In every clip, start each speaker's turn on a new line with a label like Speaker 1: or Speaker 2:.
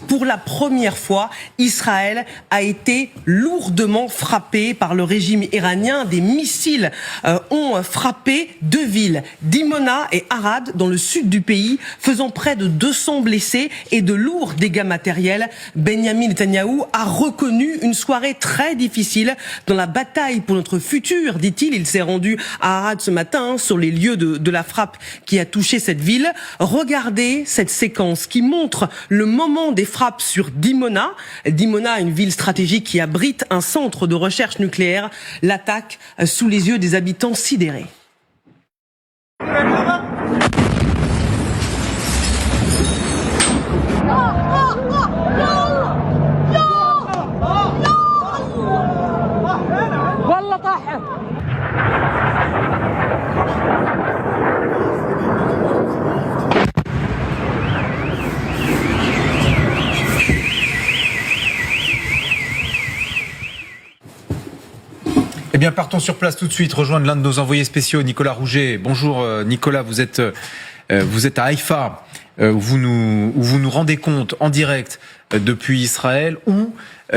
Speaker 1: Pour la première fois, Israël a été lourdement frappé par le régime iranien. Des missiles ont frappé deux villes, Dimona et Arad, dans le sud du pays, faisant près de 200 blessés et de lourds dégâts matériels. Benyamin Netanyahou a reconnu une soirée très difficile dans la bataille pour notre futur, dit-il. Il s'est rendu à Arad ce matin, sur les lieux de la frappe qui a touché cette ville. Regardez cette séquence qui montre le moment des frappes sur Dimona. Dimona, une ville stratégique qui abrite un centre de recherche nucléaire. L'attaque sous les yeux des habitants sidérés.
Speaker 2: Eh bien, partons sur place tout de suite, rejoindre l'un de nos envoyés spéciaux, Nicolas Rouget. Bonjour Nicolas, vous êtes à Haïfa, où vous nous rendez compte en direct depuis Israël, où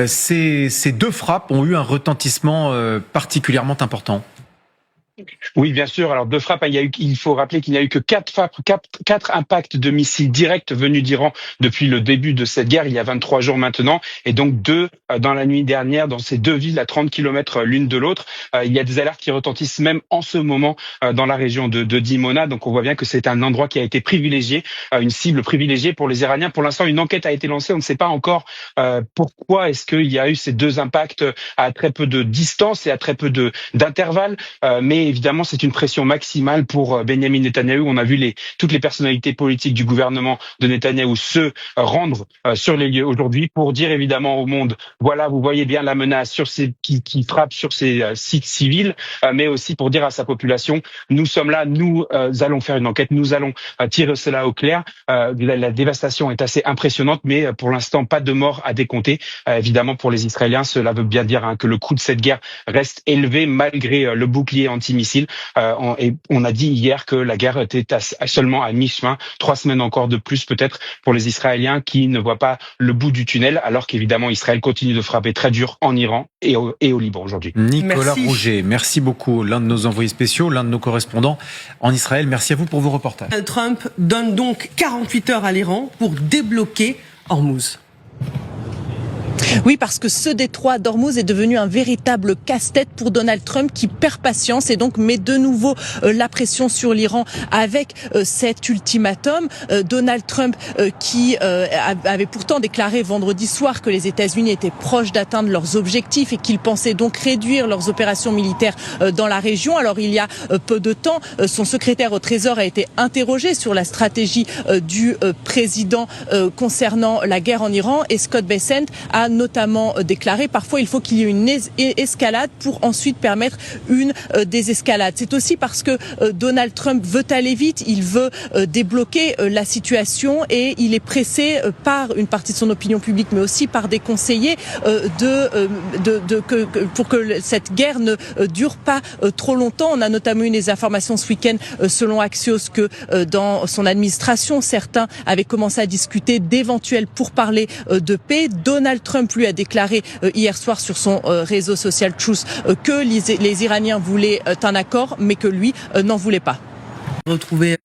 Speaker 2: ces deux frappes ont eu un retentissement particulièrement important.
Speaker 3: Oui, bien sûr. Alors, deux frappes, il faut rappeler qu'il n'y a eu que quatre impacts de missiles directs venus d'Iran depuis le début de cette guerre, il y a 23 jours maintenant, et donc deux dans la nuit dernière, dans ces deux villes à 30 km l'une de l'autre. Il y a des alertes qui retentissent même en ce moment dans la région de Dimona, donc on voit bien que c'est un endroit qui a été privilégié, une cible privilégiée pour les Iraniens. Pour l'instant, une enquête a été lancée, on ne sait pas encore pourquoi est-ce qu'il y a eu ces deux impacts à très peu de distance et à très peu d'intervalle, mais évidemment, c'est une pression maximale pour Benyamin Netanyahou. On a vu toutes les personnalités politiques du gouvernement de Netanyahou se rendre sur les lieux aujourd'hui pour dire évidemment au monde, voilà, vous voyez bien la menace qui frappe sur ces sites civils, mais aussi pour dire à sa population, nous sommes là, nous allons faire une enquête, nous allons tirer cela au clair. La dévastation est assez impressionnante, mais pour l'instant, pas de morts à décompter. Évidemment, pour les Israéliens, cela veut bien dire que le coût de cette guerre reste élevé malgré le bouclier antimissile. Et on a dit hier que la guerre était seulement à mi-chemin, 3 semaines encore de plus peut-être pour les Israéliens qui ne voient pas le bout du tunnel, alors qu'évidemment Israël continue de frapper très dur en Iran et au Liban aujourd'hui.
Speaker 2: Nicolas Rouget, merci beaucoup, l'un de nos envoyés spéciaux, l'un de nos correspondants en Israël. Merci à vous pour vos reportages.
Speaker 1: Donald Trump donne donc 48 heures à l'Iran pour débloquer Hormuz.
Speaker 4: Oui, parce que ce détroit d'Ormuz est devenu un véritable casse-tête pour Donald Trump qui perd patience et donc met de nouveau la pression sur l'Iran avec cet ultimatum. Donald Trump qui avait pourtant déclaré vendredi soir que les États-Unis étaient proches d'atteindre leurs objectifs et qu'ils pensaient donc réduire leurs opérations militaires dans la région. Alors il y a peu de temps, son secrétaire au Trésor a été interrogé sur la stratégie du président concernant la guerre en Iran et Scott Bessent a notamment déclaré parfois il faut qu'il y ait une escalade pour ensuite permettre une désescalade. C'est aussi parce que Donald Trump veut aller vite, il veut débloquer la situation et il est pressé par une partie de son opinion publique mais aussi par des conseillers pour que cette guerre ne dure pas trop longtemps. On a notamment eu des informations ce week-end selon Axios que dans son administration certains avaient commencé à discuter d'éventuels pourparlers de paix. Donald Trump lui a déclaré hier soir sur son réseau social Truth que les Iraniens voulaient un accord mais que lui n'en voulait pas.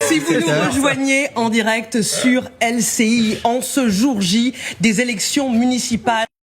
Speaker 1: Si vous nous rejoignez en direct sur LCI en ce jour J des élections municipales.